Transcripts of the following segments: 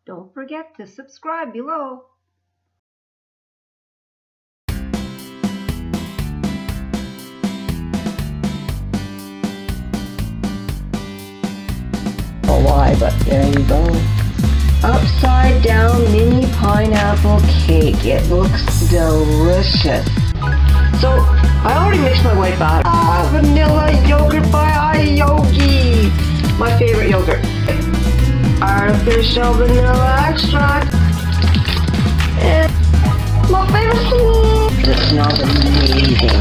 Don't forget to subscribe below. Oh, why, but there you go. Upside down mini pineapple cake. It looks delicious. So, I already mixed my white batter. Vanilla yogurt by iYogi. My favorite yogurt. Artificial vanilla extract. And my favorite thing. This smells amazing.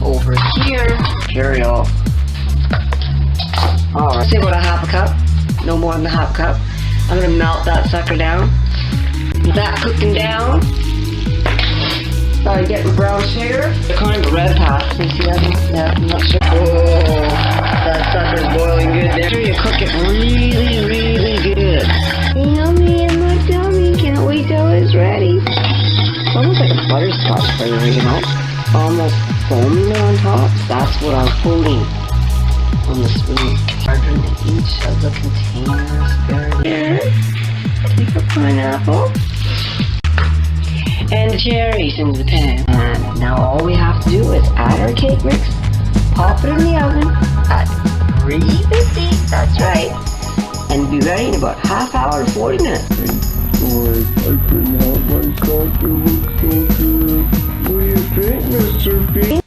Over here, cereal. Alright, say about a half a cup. No more than a half cup. I'm gonna melt that sucker down. With that cooking down, getting brown sugar. They're calling it red pass. Can you see that? Yeah, I'm not sure. Oh, that sucker's boiling good there. You cook it really, really good. Yummy in my tummy. Can't wait till it's ready. It's almost like a butterscotch flavor, you know? Almost foaming on top. That's what I'm holding on the spoon. Margarine in each of the containers. There. Take a pineapple. And the cherries into the pan. And now all we have to do is add our cake mix, pop it in the oven at 350, that's right, and be ready in about half hour to 40 minutes. Boy, I couldn't help myself, it looks so good. What do you think, Mr. B?